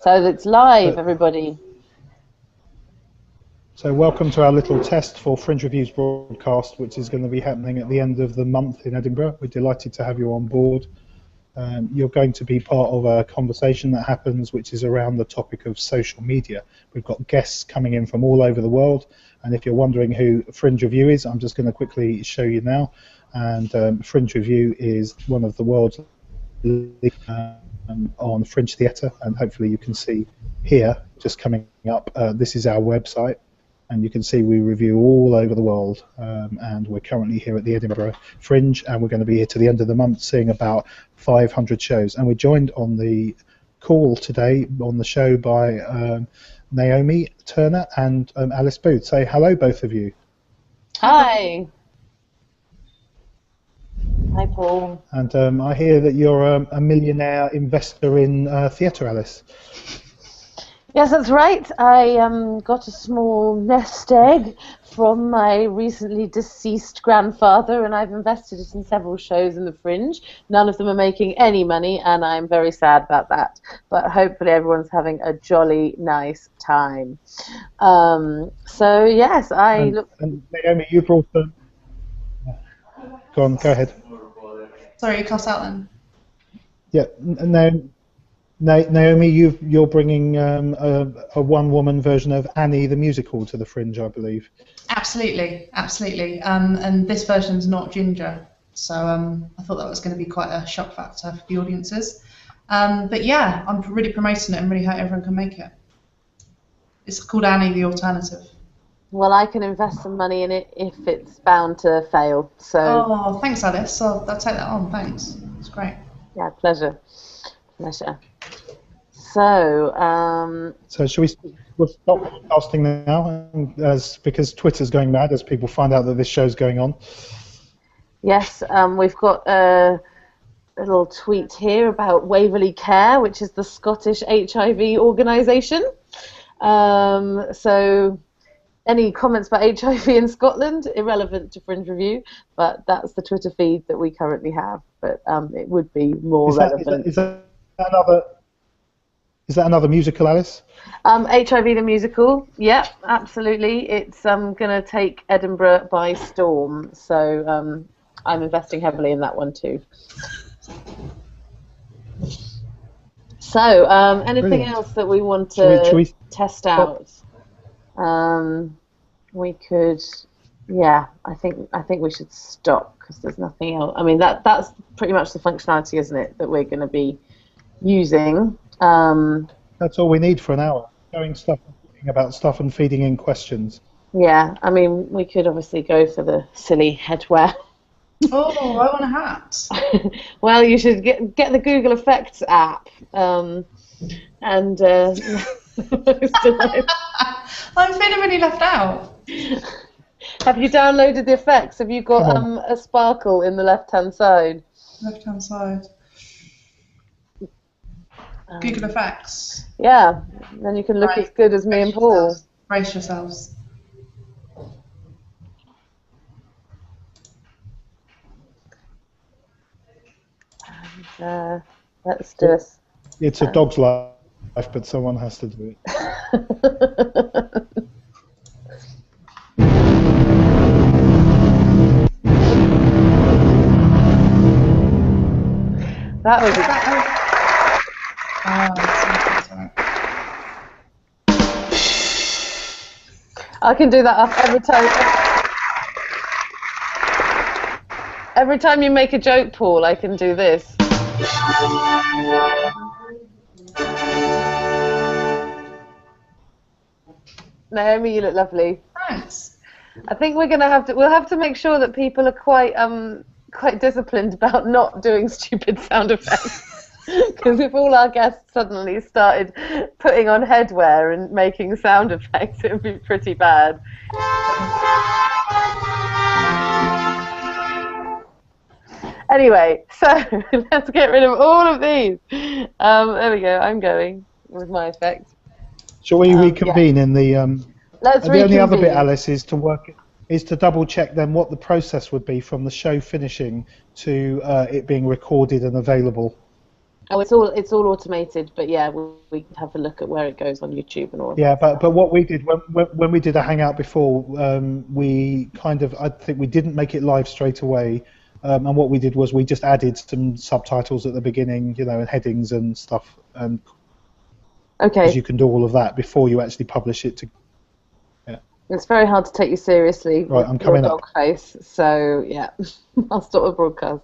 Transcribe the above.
So it's live, everybody. So welcome to our little test for Fringe Reviews broadcast, which is going to be happening at the end of the month in Edinburgh. We're delighted to have you on board. You're going to be part of a conversation that happens, which is around the topic of social media. We've got guests coming in from all over the world, and if you're wondering who Fringe Review is, I'm just going to quickly show you now. And Fringe Review is one of the world's on Fringe theatre, and hopefully you can see here, just coming up, this is our website, and you can see we review all over the world, and we're currently here at the Edinburgh Fringe, and we're going to be here to the end of the month seeing about 500 shows. And we're joined on the call today on the show by Naomi Turner and Alice Booth. Say hello, both of you. Hi. Hi, Paul. And I hear that you're a millionaire investor in theatre, Alice. Yes, that's right. I got a small nest egg from my recently deceased grandfather, and I've invested it in several shows in the Fringe. None of them are making any money, and I'm very sad about that. But hopefully everyone's having a jolly nice time. So, yes, And Naomi, you brought them... Go on, go ahead. Sorry, you cut out then. Yeah, Naomi, you're bringing a one-woman version of Annie the musical to the Fringe, I believe. Absolutely, absolutely. And this version's not Ginger, so I thought that was going to be quite a shock factor for the audiences. But yeah, I'm really promoting it and really hope everyone can make it. It's called Annie the Alternative. Well, I can invest some money in it if it's bound to fail. So. Oh, thanks, Alice. I'll take that on. Thanks. It's great. Yeah, pleasure. Pleasure. So. So we'll stop podcasting now, because Twitter's going mad as people find out that this show's going on. Yes, we've got a little tweet here about Waverley Care, which is the Scottish HIV organisation. So. Any comments about HIV in Scotland? Irrelevant to Fringe Review, but that's the Twitter feed that we currently have. But it would be more relevant. Is that another musical, Alice? HIV the musical, yeah, absolutely. It's going to take Edinburgh by storm, so I'm investing heavily in that one too. So, anything Brilliant. else that we want to test out? We could, yeah. I think we should stop because there's nothing else. I mean, that's pretty much the functionality, isn't it, that we're going to be using. That's all we need for an hour. Going stuff, talking about stuff, and feeding in questions. Yeah, I mean, we could obviously go for the silly headwear. Oh, I want a hat. Well, you should get the Google Effects app, and. I'm feeling really left out. Have you downloaded the effects? Have you got a sparkle in the left-hand side? Left-hand side. Google Effects. Yeah, then you can look as good as me and Paul. Brace yourselves. And, let's do this. It's a dog's life, but someone has to do it. That was I can do that up every time. Every time you make a joke, Paul, I can do this. Naomi, you look lovely. Thanks. I think we'll have to make sure that people are quite disciplined about not doing stupid sound effects. Because if all our guests suddenly started putting on headwear and making sound effects, it would be pretty bad. Anyway, so let's get rid of all of these. There we go. I'm going with my effects. Shall we reconvene in the? Let's the only other bit, Alice, is to double check then what the process would be from the show finishing to it being recorded and available. Oh, it's all automated, but yeah, we can have a look at where it goes on YouTube and all of Yeah, that. but what we did when we did a hangout before, we kind of, I think we didn't make it live straight away, and what we did was we just added some subtitles at the beginning, you know, and headings and stuff, and because Okay. you can do all of that before you actually publish it. Yeah. It's very hard to take you seriously Right, with I'm your coming up. dog face, so yeah, I'll stop the broadcast.